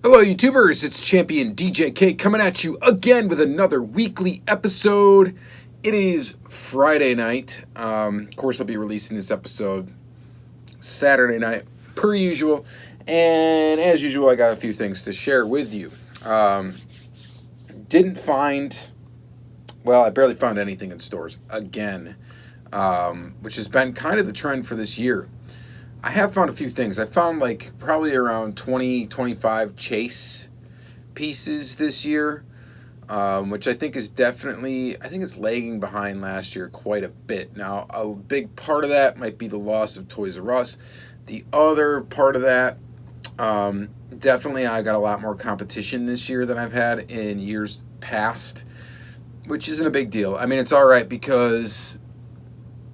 Hello, YouTubers. It's Championdjk coming at you again with another weekly episode. It is Friday night. Of course, I'll be releasing this episode Saturday night, per usual. And as usual, I got a few things to share with you. Didn't find, well, I barely found anything in stores again, which has been kind of the trend for this year. I have found a few things. I found like probably around 20, 25 chase pieces this year, which I think is definitely, I think it's lagging behind last year quite a bit. Now, a big part of that might be the loss of Toys R Us. The other part of that, definitely I got a lot more competition this year than I've had in years past, which isn't a big deal. I mean, it's all right because,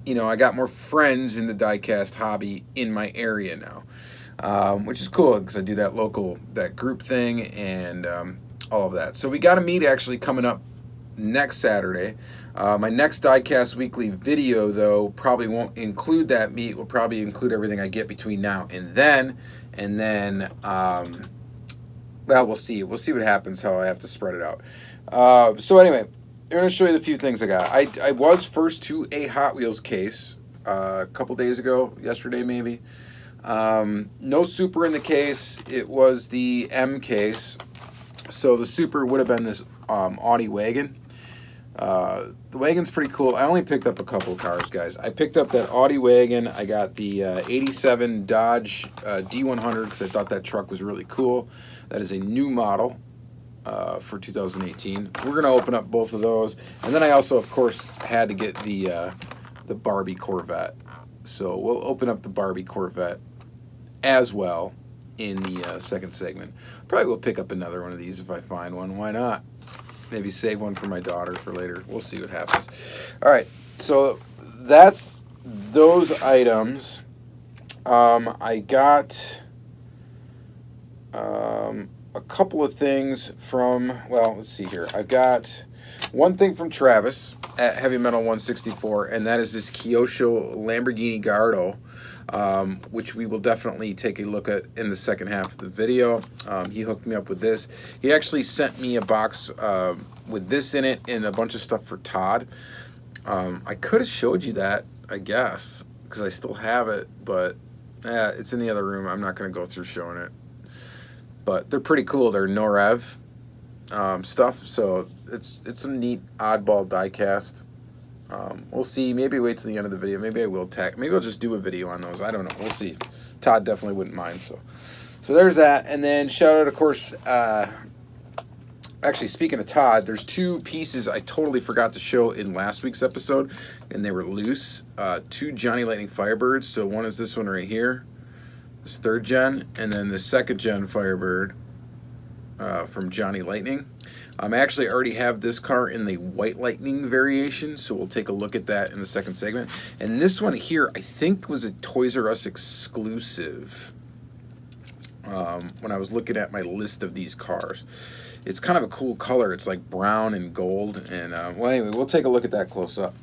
you know, I got more friends in the diecast hobby in my area now, which is cool because I do that group thing and all of that. So we got a meet actually coming up next Saturday. My next Diecast Weekly video, though, probably won't include that meet. Will probably include everything I get between now and then. And then, well, we'll see. We'll see what happens, how I have to spread it out. So anyway, I'm going to show you the few things I got. I was first to a Hot Wheels case a couple days ago, yesterday maybe. No Super in the case. It was the M case. So the Super would have been this Audi wagon. The wagon's pretty cool. I only picked up a couple of cars, guys. I picked up that Audi wagon. I got the 87 Dodge D100 because I thought that truck was really cool. That is a new model. For 2018. We're going to open up both of those. And then I also, of course, had to get the Barbie Corvette. So we'll open up the Barbie Corvette as well in the second segment. Probably will pick up another one of these if I find one. Why not? Maybe save one for my daughter for later. We'll see what happens. All right. So that's those items. I got a couple of things from, well, let's see here. I've got one thing from Travis at Heavy Metal 164, and that is this Kyosho Lamborghini Gardo, which we will definitely take a look at in the second half of the video. He hooked me up with this. He actually sent me a box with this in it and a bunch of stuff for Todd. I could have showed you that, I guess, because I still have it, but it's in the other room. I'm not going to go through showing it. But they're pretty cool. They're Norev stuff, so it's a neat oddball diecast. We'll see. Maybe wait till the end of the video. Maybe I will maybe I'll just do a video on those. I don't know. We'll see. Todd definitely wouldn't mind. So there's that. And then shout out, of course. Actually, speaking of Todd, there's two pieces I totally forgot to show in last week's episode, and they were loose. Two Johnny Lightning Firebirds. So one is this one right here. This third gen, and then the second gen Firebird from Johnny Lightning. I actually already have this car in the White Lightning variation, so we'll take a look at that in the second segment. And this one here, I think, was a Toys R Us exclusive when I was looking at my list of these cars. It's kind of a cool color. It's like brown and gold. And, well, anyway, we'll take a look at that close up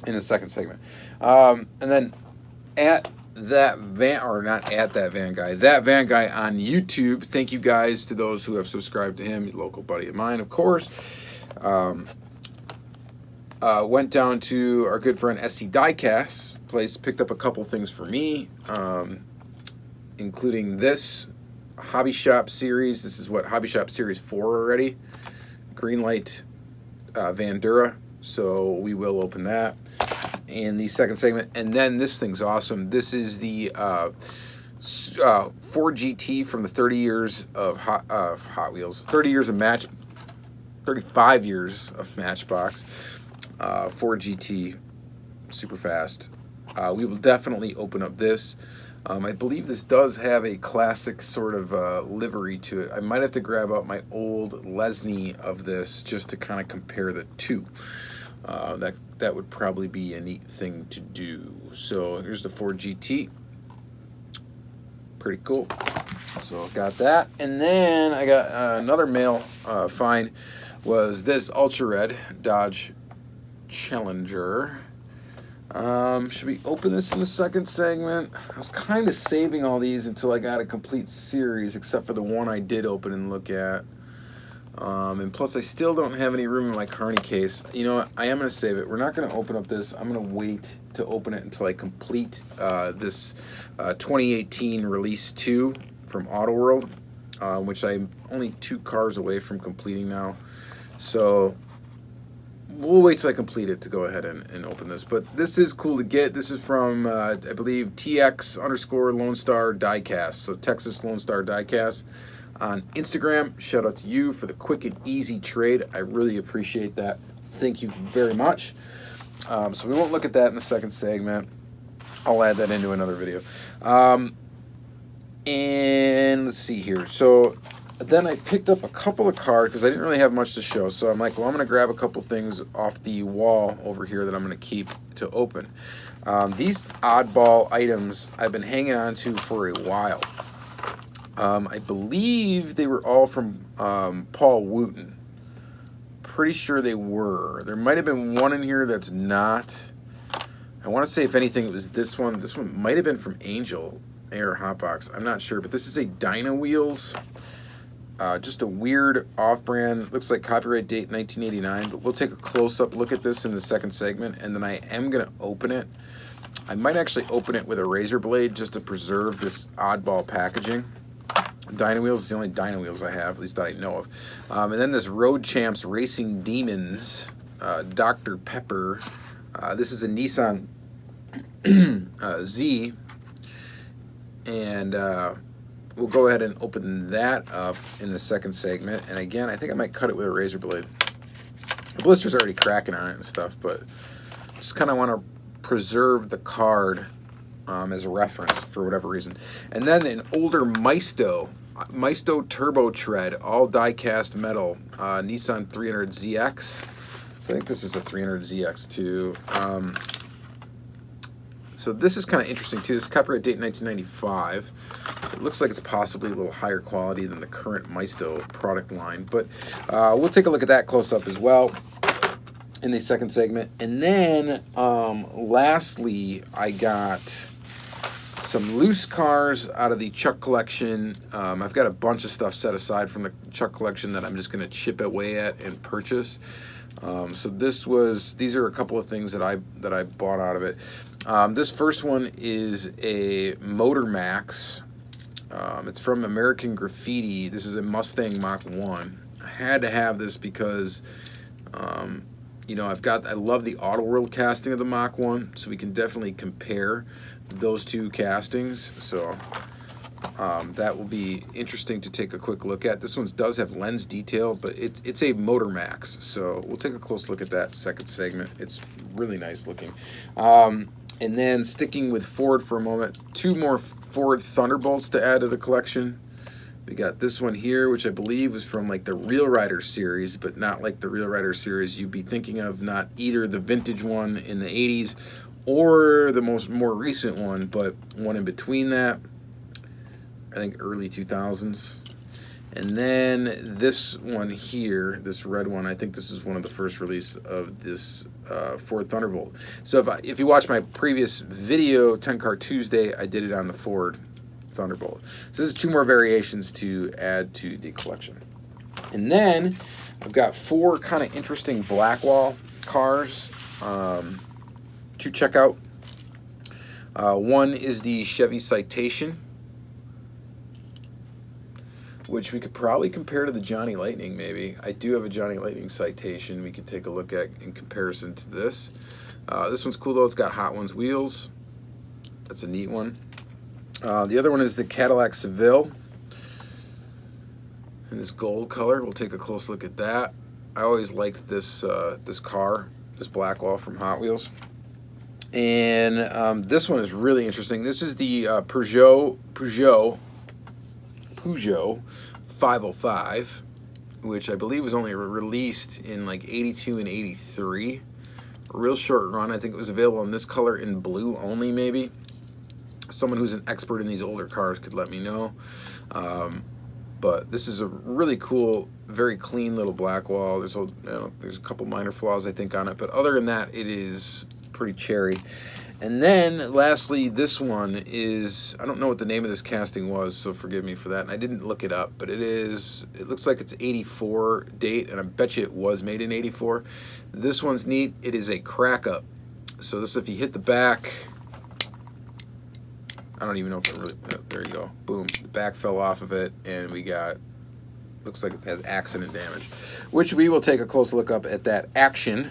in the second segment. And then at that van, or not at that van guy, that van guy on YouTube. Thank you guys to those who have subscribed to him. He's a local buddy of mine, of course. Went down to our good friend ST Diecast's place, picked up a couple things for me, including this Hobby Shop series. This is what Hobby Shop Series 4 already. Greenlight Vandura. So we will open that in the second segment. And then this thing's awesome. This is the Ford GT from the 30 years of Hot Wheels. 30 years of 35 years of Matchbox. Ford GT, super fast. We will definitely open up this. I believe this does have a classic sort of livery to it. I might have to grab out my old Lesney of this just to kind of compare the two. That would probably be a neat thing to do. So here's the Ford GT. Pretty cool. So got that. And then I got another mail find was this Ultra Red Dodge Challenger. Should we open this in the second segment? I was kind of saving all these until I got a complete series, except for the one I did open and look at. And plus, I still don't have any room in my carny case. You know what? I am going to save it. We're not going to open up this. I'm going to wait to open it until I complete this 2018 Release 2 from Auto World, which I'm only 2 cars away from completing now. So we'll wait till I complete it to go ahead and open this. But this is cool to get. This is from, I believe, TX_Lone Star Diecast. So Texas Lone Star Diecast on Instagram. Shout out to you for the quick and easy trade. I really appreciate that. Thank you very much. So we won't look at that in the second segment. I'll add that into another video. And let's see here. So then I picked up a couple of cards because I didn't really have much to show. So I'm like, well, I'm going to grab a couple things off the wall over here that I'm going to keep to open. These oddball items I've been hanging on to for a while. I believe they were all from Paul Wooten. Pretty sure they were. There might have been one in here that's not. I want to say, if anything, it was this one. This one might have been from Angel Air Hotbox. I'm not sure, but this is a Dyna Wheels. Just a weird off-brand. Looks like copyright date 1989, but we'll take a close-up look at this in the second segment, and then I am going to open it. I might actually open it with a razor blade just to preserve this oddball packaging. Dyna Wheels is the only Dyna Wheels I have, at least that I know of. And then this Road Champs Racing Demons Dr. Pepper. This is a Nissan Z. And we'll go ahead and open that up in the second segment. And again, I think I might cut it with a razor blade. The blister's already cracking on it and stuff, but just kind of want to preserve the card as a reference for whatever reason. And then an older Maisto Turbo Tread, all die-cast metal, Nissan 300ZX. So I think this is a 300ZX too. So this is kind of interesting too. This is copyright date 1995. It looks like it's possibly a little higher quality than the current Maisto product line, but we'll take a look at that close up as well in the second segment. And then lastly, I got some loose cars out of the Chuck collection. I've got a bunch of stuff set aside from the Chuck collection that I'm just going to chip away at and purchase. So these are a couple of things that I bought out of it. This first one is a Motor Max. It's from American Graffiti. This is a Mustang Mach 1. I had to have this because you know, I love the Auto World casting of the Mach 1, so we can definitely compare those two castings. So that will be interesting to take a quick look at. This one does have lens detail, but it's a Motor Max, so we'll take a close look at that second segment. It's really nice looking. And then sticking with Ford for a moment, 2 more Ford Thunderbolts to add to the collection. We got this one here, which I believe was from like the Real Rider series, but not like the Real Rider series you'd be thinking of, not either the vintage one in the 80s or the more recent one, but one in between that. I think early 2000s. And then this one here, this red one, I think this is one of the first release of this Ford Thunderbolt. So if you watch my previous video, 10 Car Tuesday, I did it on the Ford Thunderbolt. So this is 2 more variations to add to the collection. And then I've got 4 kind of interesting Blackwall cars to check out. One is the Chevy Citation, which we could probably compare to the Johnny Lightning, maybe. I do have a Johnny Lightning Citation we could take a look at in comparison to this. This one's cool, though. It's got Hot Ones wheels. That's a neat one. The other one is the Cadillac Seville in this gold color. We'll take a close look at that. I always liked this this car, this Blackwall from Hot Wheels. And this one is really interesting. This is the Peugeot 505, which I believe was only released in like 82 and 83. A real short run. I think it was available in this color in blue only, maybe. Someone who's an expert in these older cars could let me know. But this is a really cool, very clean little Blackwall. There's a couple minor flaws, I think, on it. But other than that, it is pretty cherry. And then, lastly, this one is, I don't know what the name of this casting was, so forgive me for that. And I didn't look it up, but it looks like it's 84 date, and I bet you it was made in 84. This one's neat. It is a crack-up. So this, if you hit the back, I don't even know if it really, there you go. Boom. The back fell off of it, and we got, looks like it has accident damage, which we will take a close look up at that action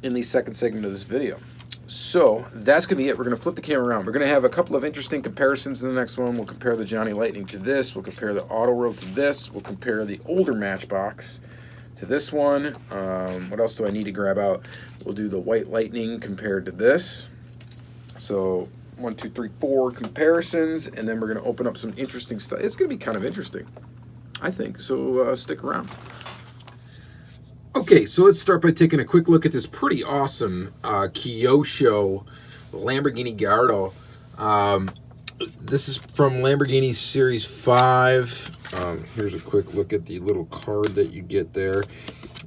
in the second segment of this video. So that's going to be it. We're going to flip the camera around. We're going to have a couple of interesting comparisons in the next one. We'll compare the Johnny Lightning to this. We'll compare the Auto World to this. We'll compare the older Matchbox to this one. What else do I need to grab out? We'll do the White Lightning compared to this. So 1, 2, 3, 4 comparisons, and then we're going to open up some interesting stuff. It's going to be kind of interesting, I think. So stick around. Okay, so let's start by taking a quick look at this pretty awesome Kyosho Lamborghini Gardo. This is from Lamborghini Series 5. Here's a quick look at the little card that you get there.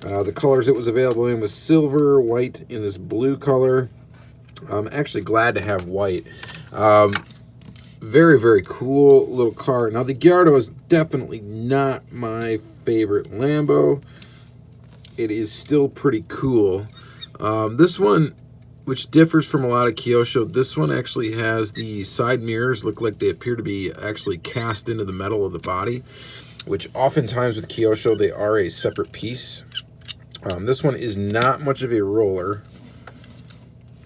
The colors it was available in was silver, white, in this blue color. I'm actually glad to have white. Very, very cool little car. Now, the Gardo is definitely not my favorite Lambo. It is still pretty cool. This one, which differs from a lot of Kyosho, this one actually has the side mirrors look like they appear to be actually cast into the metal of the body, which oftentimes with Kyosho, they are a separate piece. This one is not much of a roller.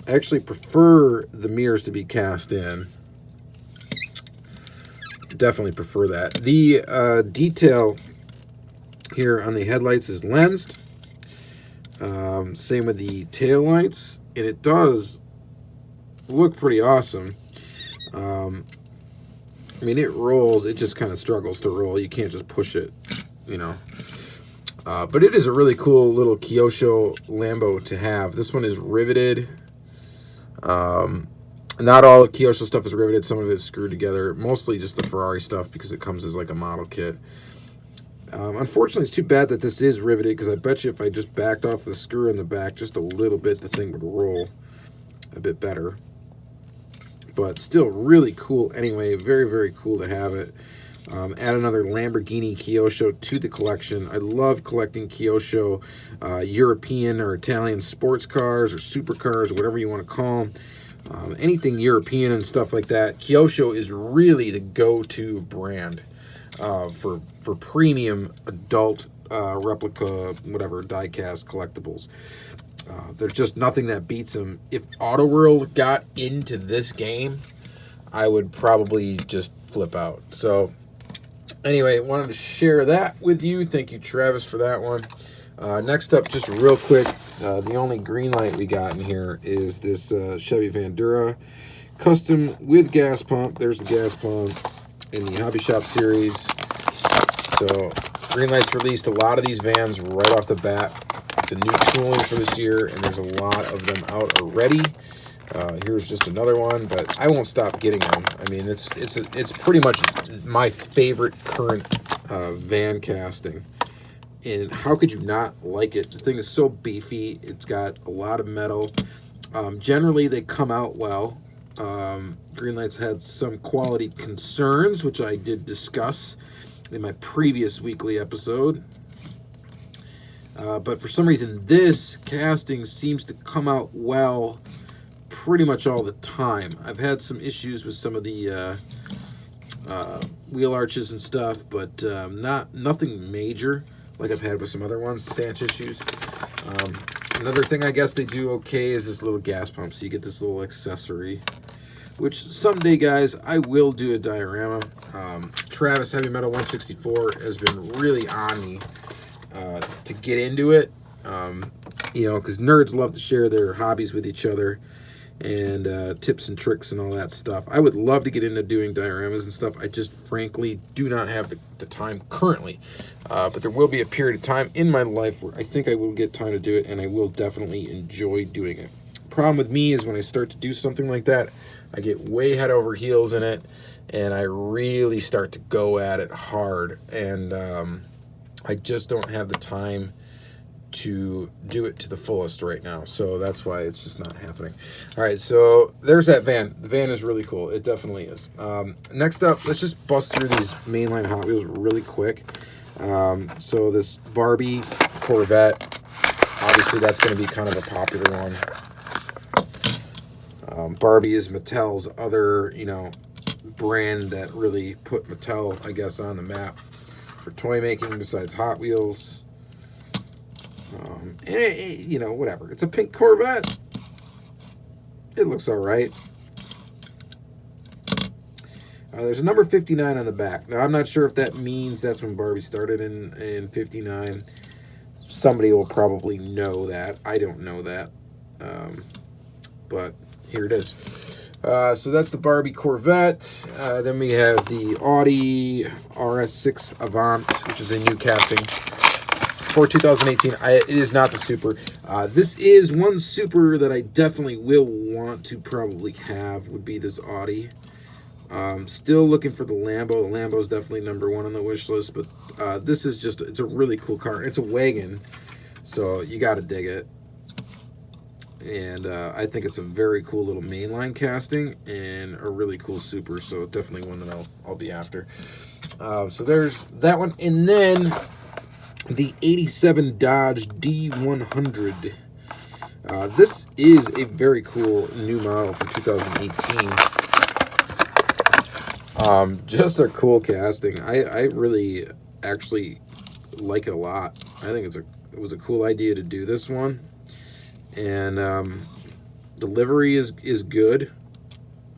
I actually prefer the mirrors to be cast in. Definitely prefer that. The detail here on the headlights is lensed. Same with the tail lights, and it does look pretty awesome. I mean, it rolls. It just kind of struggles to roll. You can't just push it, you know. But it is a really cool little Kyosho Lambo to have. This one is riveted. Not all Kyosho stuff is riveted. Some of it is screwed together. Mostly just the Ferrari stuff because it comes as like a model kit. Unfortunately, it's too bad that this is riveted because I bet you if I just backed off the screw in the back just a little bit, the thing would roll a bit better. But still really cool anyway. Very, very cool to have it. Add another Lamborghini Kyosho to the collection. I love collecting Kyosho European or Italian sports cars or supercars or whatever you want to call them. Anything European and stuff like that. Kyosho is really the go-to brand for premium adult replica, whatever, die-cast collectibles. There's just nothing that beats them. If Auto World got into this game, I would probably just flip out. So anyway, wanted to share that with you. Thank you, Travis, for that one. Next up, just real quick, the only green light we got in here is this Chevy Vandura custom with gas pump. There's the gas pump in the Hobby Shop series. So Greenlight's released a lot of these vans right off the bat. It's a new tooling for this year, and there's a lot of them out already. Here's just another one, but I won't stop getting them. I mean, it's pretty much my favorite current van casting. And how could you not like it? The thing is so beefy. It's got a lot of metal. Generally, they come out well. Greenlight's had some quality concerns, which I did discuss in my previous weekly episode. But for some reason, this casting seems to come out well pretty much all the time. I've had some issues with some of the wheel arches and stuff, but nothing major like I've had with some other ones, stanch issues. Another thing I guess they do okay is this little gas pump. So you get this little accessory, which someday, guys, I will do a diorama. Travis Heavy Metal 164 has been really on me to get into it. You know, because nerds love to share their hobbies with each other and tips and tricks and all that stuff. I would love to get into doing dioramas and stuff. I just frankly do not have the time currently. But there will be a period of time in my life where I think I will get time to do it, and I will definitely enjoy doing it. Problem with me is when I start to do something like that, I get way head over heels in it, and I really start to go at it hard. And I just don't have the time to do it to the fullest right now, so that's why it's just not happening. All right, so there's that van. The van is really cool. It definitely is. Next up, let's just bust through these mainline Hot Wheels really quick. So this Barbie Corvette, obviously that's going to be kind of a popular one. Barbie is Mattel's other, you know, brand that really put Mattel, I guess, on the map for toy making besides Hot Wheels. And you know, whatever. It's a pink Corvette. It looks all right. There's a number 59 on the back. Now, I'm not sure if that means that's when Barbie started in 59. Somebody will probably know that. I don't know that. But here it is. So that's the Barbie Corvette. Then we have the Audie Rs6 Avant, which is a new casting for 2018. It is not the Super. This is one Super that I definitely will want to probably have, would be this Audi. Still looking for the Lambo. The Lambo is definitely number one on the wish list, but this is just, it's a really cool car. It's a wagon, so you got to dig it. And I think it's a very cool little mainline casting and a really cool Super, so definitely one that I'll be after. So there's that one. And then the 87 Dodge D100. This is a very cool new model for 2018. Just a cool casting. I really actually like it a lot. I think it was a cool idea to do this one. And delivery is good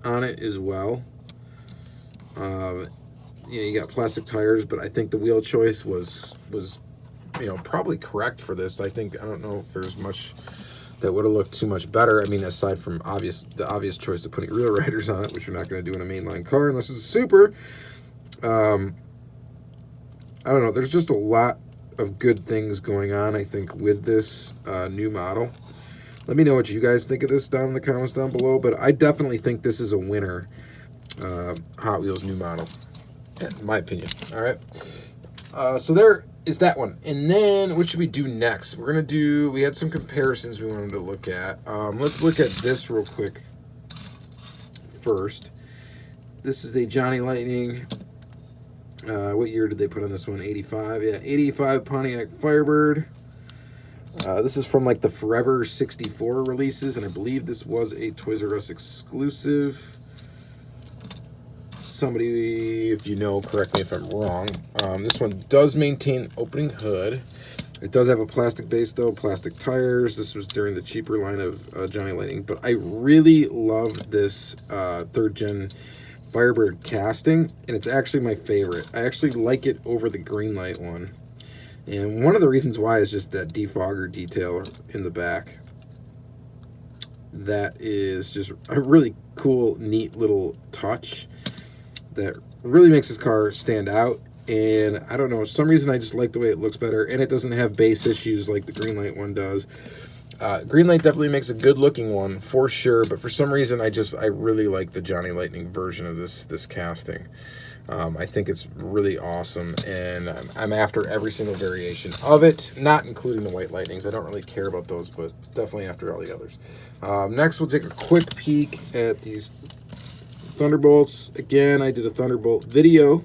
on it as well. You know, you got plastic tires, but I think the wheel choice was you know, probably correct for this. I don't know if there's much that would have looked too much better. I mean, aside from the obvious choice of putting rear riders on it, which you're not going to do in a mainline car unless it's a Super. I don't know. There's just a lot of good things going on, I think, with this new model. Let me know what you guys think of this down in the comments down below, but I definitely think this is a winner, Hot Wheels new model, in my opinion. All right. So there is that one. And then what should we do next? We had some comparisons we wanted to look at. Let's look at this real quick first. This is the Johnny Lightning. What year did they put on this one? 85. Yeah, 85 Pontiac Firebird. This is from like the Forever 64 releases, and I believe this was a Toys R Us exclusive. Somebody, if you know, correct me if I'm wrong. This one does maintain opening hood. It does have a plastic base, though, plastic tires. This was during the cheaper line of Johnny Lightning, but I really love this third-gen Firebird casting, and it's actually my favorite. I actually like it over the Greenlight one. And one of the reasons why is just that defogger detail in the back. That is just a really cool, neat little touch that really makes this car stand out. And I don't know, for some reason I just like the way it looks better, and it doesn't have base issues like the Greenlight one does. Greenlight definitely makes a good looking one for sure, but for some reason I really like the Johnny Lightning version of this casting. I think it's really awesome, and I'm after every single variation of it, not including the White Lightnings. I don't really care about those, but definitely after all the others. Next, we'll take a quick peek at these Thunderbolts. Again, I did a Thunderbolt video.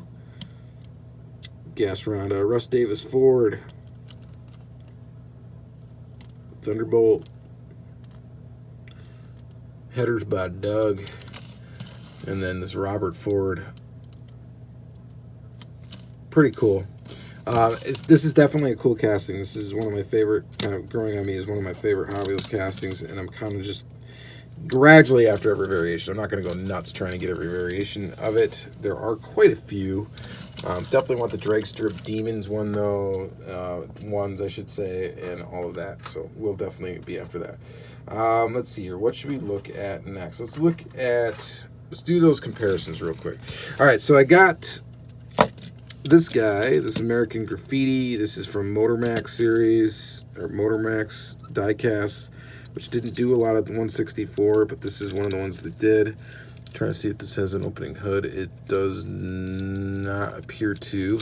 Gas around Russ Davis Ford. Thunderbolt. Headers by Doug. And then this Robert Ford. Pretty cool. This is definitely a cool casting. This is one of my favorite, kind of growing on me, is one of my favorite Hot Wheels castings, and I'm kind of just gradually after every variation. I'm not going to go nuts trying to get every variation of it. There are quite a few. Definitely want the Drag Strip Demons one, though. Ones, I should say, and all of that. So we'll definitely be after that. Let's see here. What should we look at next? Let's do those comparisons real quick. All right, so I got this guy, this American Graffiti. This is from Motor Max series, or Motor Max Diecast, which didn't do a lot of the 164, but this is one of the ones that did. Trying to see if this has an opening hood. It does not appear to.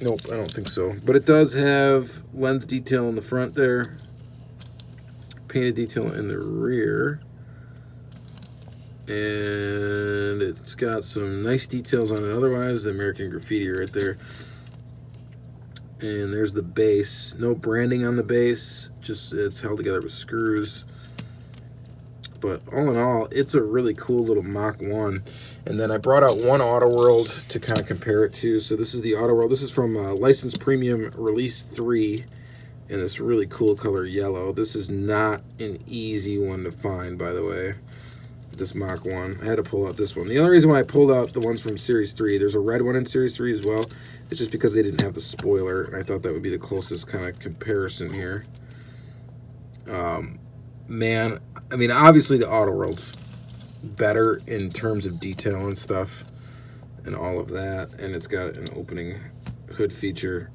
Nope, I don't think so. But it does have lens detail in the front there. Painted detail in the rear. And it's got some nice details on it otherwise. The American Graffiti right there. And there's the base. No branding on the base. Just it's held together with screws. But all in all, it's a really cool little Mach 1. And then I brought out one Auto World to kind of compare it to. So this is the Auto World. This is from License Premium Release 3 in this really cool color yellow. This is not an easy one to find, by the way, this Mach 1. I had to pull out this one. The only reason why I pulled out the ones from Series 3, there's a red one in Series 3 as well. It's just because they didn't have the spoiler, and I thought that would be the closest kind of comparison here. Man, I mean, obviously the Auto World's better in terms of detail and stuff and all of that, and it's got an opening hood feature,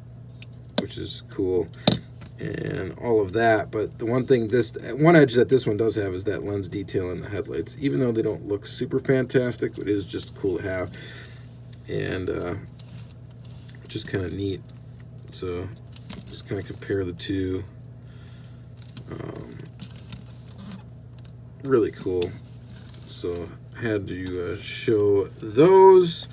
which is cool, and all of that. But the one thing, one edge that this one does have is that lens detail in the headlights. Even though they don't look super fantastic, it is just cool to have, and just kind of neat. So just kind of compare the two. Really cool. So had to show those.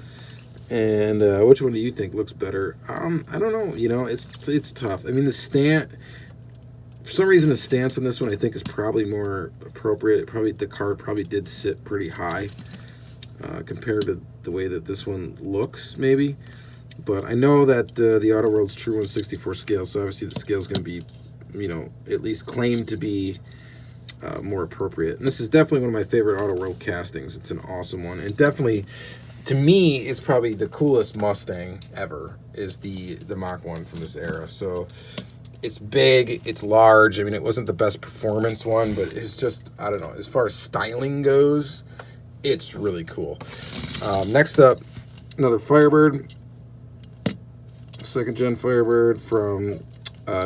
And which one do you think looks better? I don't know. You know, it's tough. I mean, the stance, for some reason, the stance on this one I think is probably more appropriate. The car probably did sit pretty high compared to the way that this one looks, maybe. But I know that the Auto World's true 1/64 scale, so obviously the scale is going to be, you know, at least claimed to be more appropriate. And this is definitely one of my favorite Auto World castings. It's an awesome one, and definitely, to me, it's probably the coolest Mustang ever is the Mach 1 from this era. So it's big, it's large. I mean, it wasn't the best performance one, but it's just, I don't know, as far as styling goes, it's really cool. Next up, another Firebird, second gen Firebird from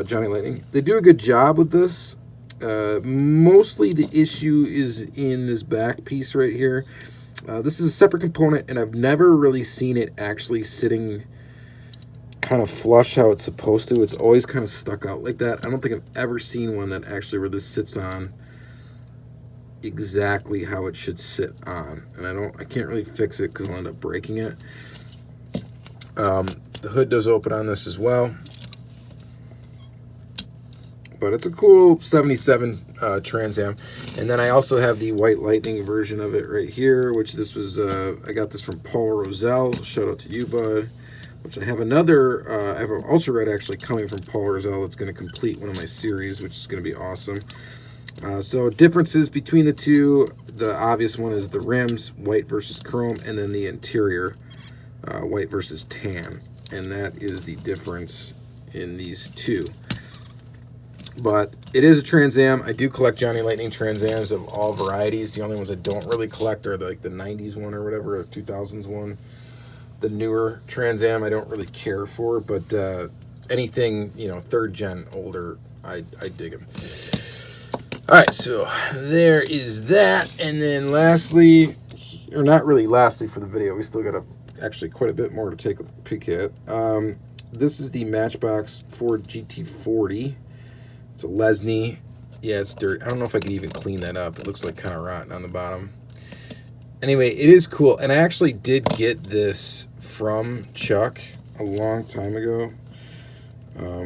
Johnny Lightning. They do a good job with this. Mostly the issue is in this back piece right here. This is a separate component, and I've never really seen it actually sitting kind of flush how it's supposed to. It's always kind of stuck out like that. I don't think I've ever seen one that actually where this sits on exactly how it should sit on, and I can't really fix it because I'll end up breaking it. The hood does open on this as well. But it's a cool 77 Trans Am. And then I also have the White Lightning version of it right here, which this was, I got this from Paul Roselle. Shout out to you, bud. Which I have another, I have an Ultra Red actually coming from Paul Roselle that's going to complete one of my series, which is going to be awesome. So differences between the two, the obvious one is the rims, white versus chrome, and then the interior, white versus tan. And that is the difference in these two. But it is a Trans Am. I do collect Johnny Lightning Trans Ams of all varieties. The only ones I don't really collect are like the 90s one or whatever, or 2000s one. The newer Trans Am I don't really care for, but anything, you know, third gen older, I dig them. All right, so there is that. And then lastly, or not really lastly for the video, we still got actually quite a bit more to take a peek at. This is the Matchbox Ford GT40. It's a Lesney. Yeah, it's dirty. I don't know if I can even clean that up. It looks like kind of rotten on the bottom. Anyway, it is cool. And I actually did get this from Chuck a long time ago.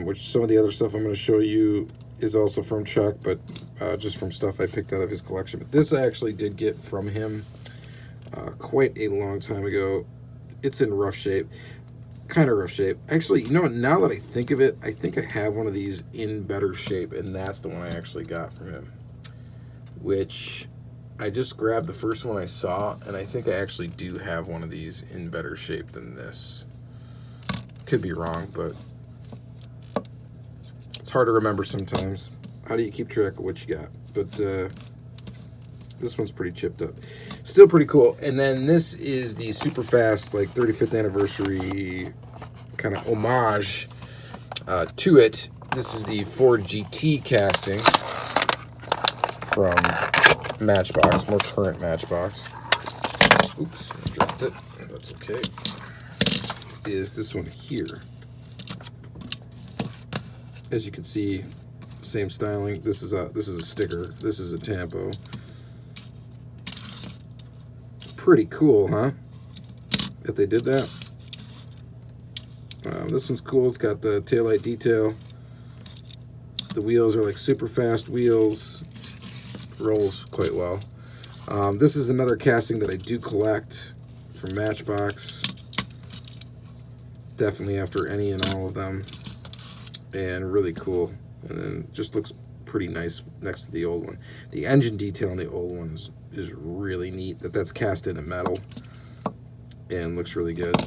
Which some of the other stuff I'm going to show you is also from Chuck, but just from stuff I picked out of his collection. But this I actually did get from him quite a long time ago. It's in rough shape. Kind of rough shape. Actually, you know what, now that I think of it, I think I have one of these in better shape, and that's the one I actually got from him, which I just grabbed the first one I saw, and I think I actually do have one of these in better shape than this. Could be wrong, but it's hard to remember sometimes. How do you keep track of what you got? But this one's pretty chipped up. Still pretty cool. And then this is the super fast, like 35th anniversary kind of homage to it. This is the Ford GT casting from Matchbox, more current Matchbox. Oops, I dropped it. That's okay. Is this one here. As you can see, same styling. This is a sticker. This is a tampo. Pretty cool, huh? That they did that. This one's cool. It's got the taillight detail. The wheels are like super fast wheels. Rolls quite well. This is another casting that I do collect from Matchbox. Definitely after any and all of them. And really cool. And then just looks pretty nice next to the old one. The engine detail on the old one is really neat. That's cast into metal. And looks really good.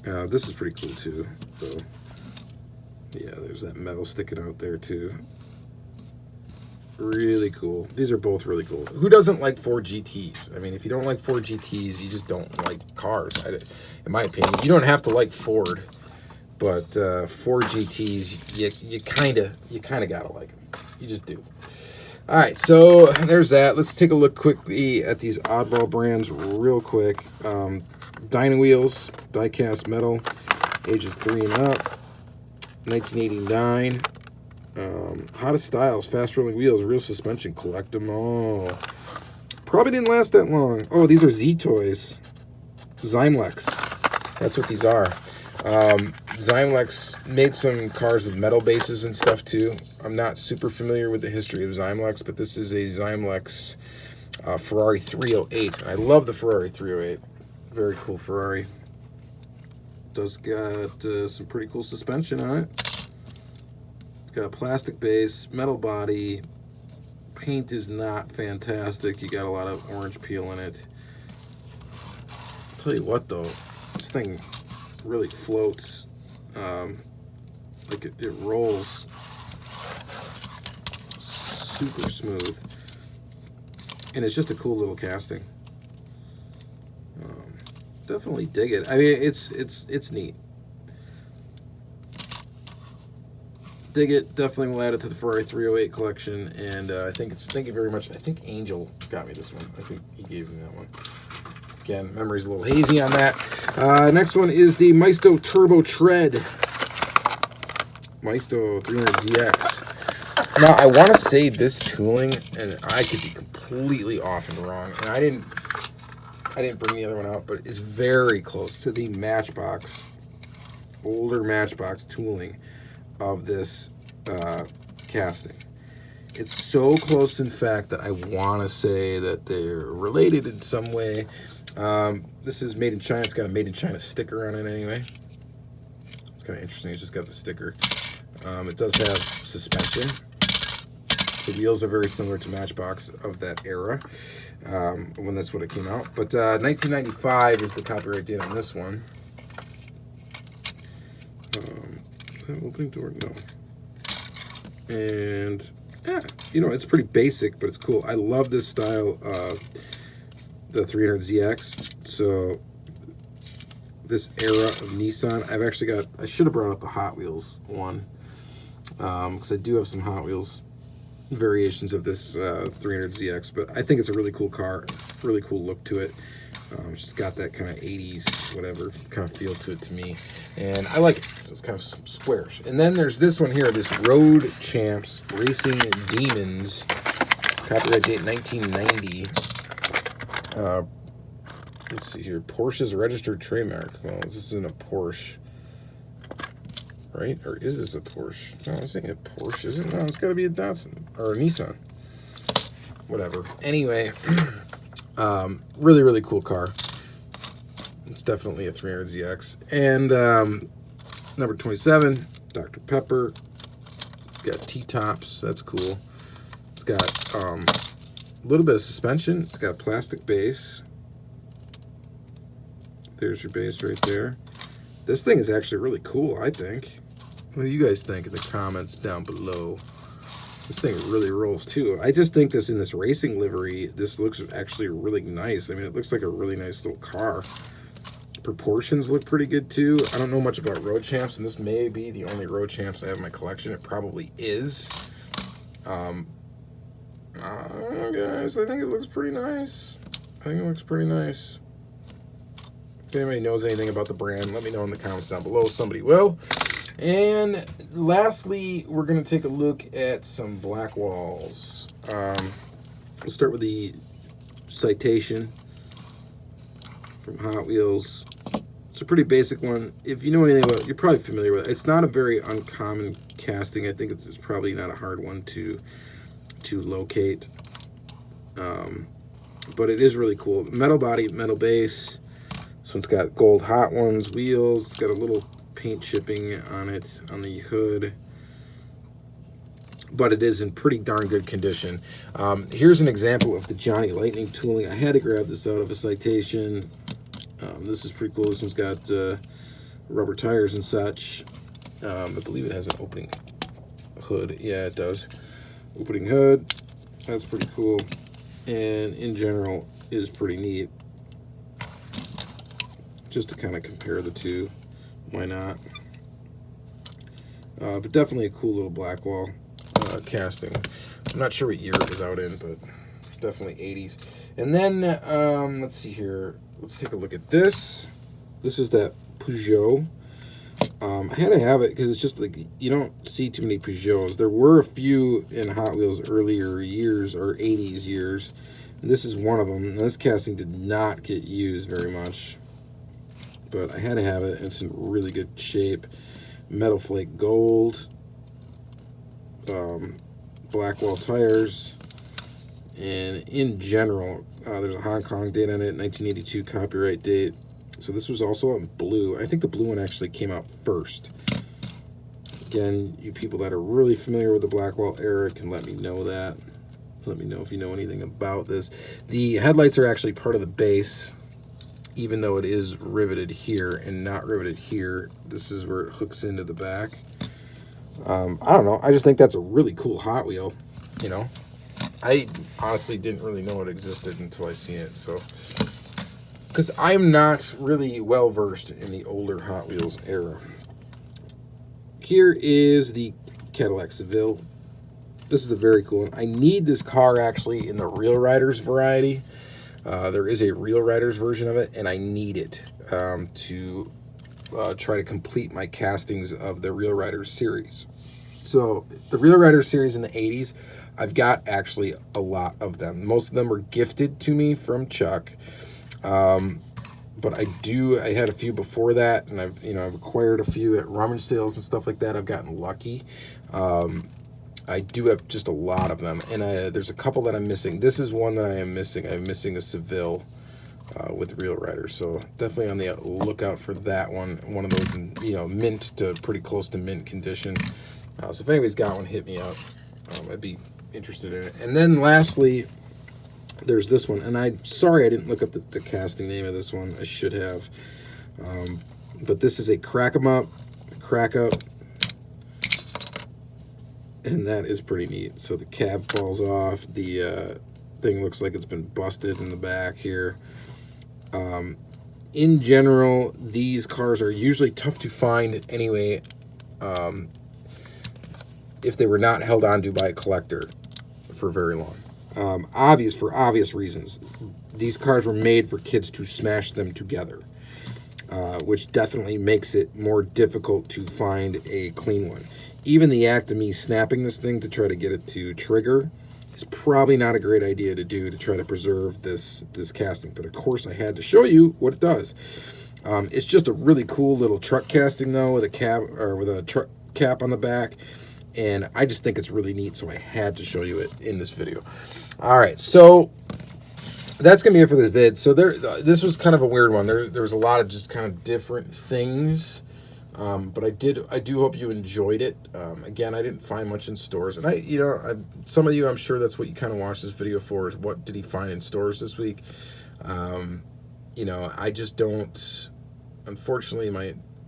This is pretty cool too, though. Yeah, there's that metal sticking out there too. Really cool. These are both really cool. Who doesn't like Ford GTs? I mean, if you don't like Ford GTs, you just don't like cars. In my opinion, you don't have to like Ford, but Ford GTs, you kind of gotta like them. You just do. All right, so there's that. Let's take a look quickly at these oddball brands real quick. Dyna Wheels, die-cast metal, ages 3 and up, 1989. Hottest styles, fast-rolling wheels, real suspension, collect them all. Probably didn't last that long. Oh, these are Z toys. Zymex. That's what these are. Zymex made some cars with metal bases and stuff too. I'm not super familiar with the history of Zymex, but this is a Zymex Ferrari 308. I love the Ferrari 308. Very cool Ferrari. Does got some pretty cool suspension on it. It's got a plastic base, metal body. Paint is not fantastic. You got a lot of orange peel in it. I'll tell you what though, this thing really floats. Like it rolls super smooth. And it's just a cool little casting. Definitely dig it. I mean, it's neat. Dig it. Definitely will add it to the Ferrari 308 collection. And thank you very much. I think Angel got me this one. I think he gave me that one. Again, memory's a little hazy on that. Next one is the Maisto Turbo Tread. Maisto 300ZX. Now, I want to say this tooling, and I could be completely off and wrong, and I didn't bring the other one out, but it's very close to the Matchbox, older Matchbox tooling of this casting. It's so close, in fact, that I want to say that they're related in some way. This is made in China. It's got a made in China sticker on it anyway. It's kind of interesting. It's just got the sticker. It does have suspension. The wheels are very similar to Matchbox of that era, when that's what it came out. But 1995 is the copyright date on this one. Opening door, no. And yeah, you know, it's pretty basic, but it's cool. I love this style of the 300ZX. So this era of Nissan, I've actually got, I should have brought out the Hot Wheels one, because I do have some Hot Wheels variations of this 300ZX, but I think it's a really cool car, really cool look to it. It's just got that kind of 80s, whatever, kind of feel to it to me. And I like it. So it's kind of squarish. And then there's this one here, this Road Champs Racing Demons. Copyright date 1990. Let's see here. Porsche's registered trademark. Well, this isn't a Porsche. Right? Or is this a Porsche? No, this ain't a Porsche, is it? No, it's got to be a Datsun. Or a Nissan. Whatever. Anyway, really, really cool car. It's definitely a 300ZX. And number 27, Dr. Pepper. It's got T-tops. That's cool. It's got a little bit of suspension. It's got a plastic base. There's your base right there. This thing is actually really cool, I think. What do you guys think in the comments down below? This thing really rolls too. I just think this in this racing livery, this looks actually really nice. I mean, it looks like a really nice little car. Proportions look pretty good too. I don't know much about Road Champs, and this may be the only Road Champs I have in my collection. It probably is. Guys, I think it looks pretty nice. I think it looks pretty nice. If anybody knows anything about the brand, let me know in the comments down below. Somebody will. And lastly, we're going to take a look at some black walls. We'll start with the Citation from Hot Wheels. It's a pretty basic one. If you know anything about it, you're probably familiar with it. It's not a very uncommon casting. I think it's probably not a hard one to locate. But it is really cool. Metal body, metal base. This one's got gold Hot Ones wheels. It's got a little paint chipping on it on the hood. But it is in pretty darn good condition. Here's an example of the Johnny Lightning tooling. I had to grab this out of a Citation. This is pretty cool. This one's got rubber tires and such. I believe it has an opening hood. Yeah, it does. Opening hood. That's pretty cool. And in general is pretty neat. Just to kind of compare the two. Why not? But definitely a cool little black wall casting. I'm not sure what year it was out in, but definitely 80s. And then, let's see here. Let's take a look at this. This is that Peugeot. I had to have it because it's just like, you don't see too many Peugeots. There were a few in Hot Wheels earlier years, or 80s years. And this is one of them. And this casting did not get used very much. But I had to have it. It's in really good shape. Metal flake gold. Black wall tires. And in general, there's a Hong Kong date on it, 1982 copyright date. So this was also on blue. I think the blue one actually came out first. Again, you people that are really familiar with the black wall era can let me know that. Let me know if you know anything about this. The headlights are actually part of the base, even though it is riveted here and not riveted here. This is where it hooks into the back. I don't know. I just think that's a really cool Hot Wheel, you know. I honestly didn't really know it existed until I seen it, so. Because I'm not really well versed in the older Hot Wheels era. Here is the Cadillac Seville. This is a very cool one. I need this car actually in the Real Riders variety. There is a Real Riders version of it, and I need it to try to complete my castings of the Real Riders series. So the Real Riders series in the 80s, I've got actually a lot of them. Most of them were gifted to me from Chuck. But I had a few before that, and I've acquired a few at rummage sales and stuff like that. I've gotten lucky. I do have just a lot of them, and there's a couple that I'm missing. This is one that I am missing. I'm missing a Seville with Real Riders, so definitely on the lookout for that one. One of those in mint to pretty close to mint condition. So if anybody's got one, hit me up. I'd be interested in it. And then lastly, there's this one, and I'm sorry I didn't look up the casting name of this one. I should have. But this is a crack 'em up, crack up, and that is pretty neat. So the cab falls off. The thing looks like it's been busted in the back here. In general, these cars are usually tough to find anyway. If they were not held onto by a collector for very long. For obvious reasons. These cars were made for kids to smash them together, which definitely makes it more difficult to find a clean one. Even the act of me snapping this thing to try to get it to trigger is probably not a great idea to do to try to preserve this casting. But of course I had to show you what it does. It's just a really cool little truck casting though, with a cab or with a truck cap on the back. And I just think it's really neat, so I had to show you it in this video. All right, so that's going to be it for this vid. So this was kind of a weird one. There was a lot of just kind of different things. But I do hope you enjoyed it. Again, I didn't find much in stores. And some of you, I'm sure that's what you kind of watched this video for, is what did he find in stores this week? I just don't, unfortunately,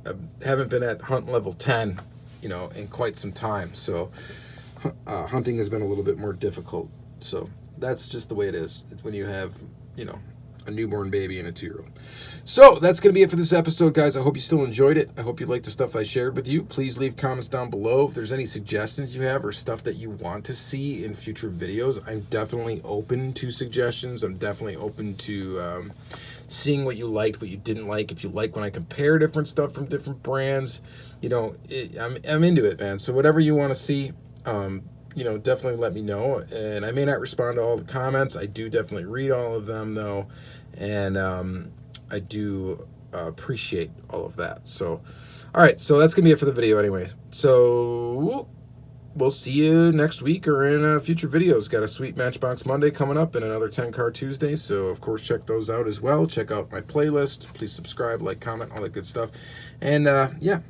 I haven't been at hunt level 10, in quite some time. So hunting has been a little bit more difficult. So that's just the way it is. It's when you have, a newborn baby and a 2-year-old. So that's going to be it for this episode, guys. I hope you still enjoyed it. I hope you liked the stuff I shared with you. Please leave comments down below if there's any suggestions you have or stuff that you want to see in future videos. I'm definitely open to suggestions. I'm definitely open to seeing what you liked, what you didn't like. If you like when I compare different stuff from different brands, you know, I'm into it, man. So whatever you want to see, you know, definitely let me know. And I may not respond to all the comments. I do definitely read all of them, though. And I do appreciate all of that. So, all right. So that's going to be it for the video anyway. So we'll see you next week or in future videos. Got a sweet Matchbox Monday coming up and another 10 Car Tuesday. So, of course, check those out as well. Check out my playlist. Please subscribe, like, comment, all that good stuff. And, yeah,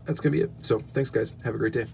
that's going to be it. So, thanks, guys. Have a great day.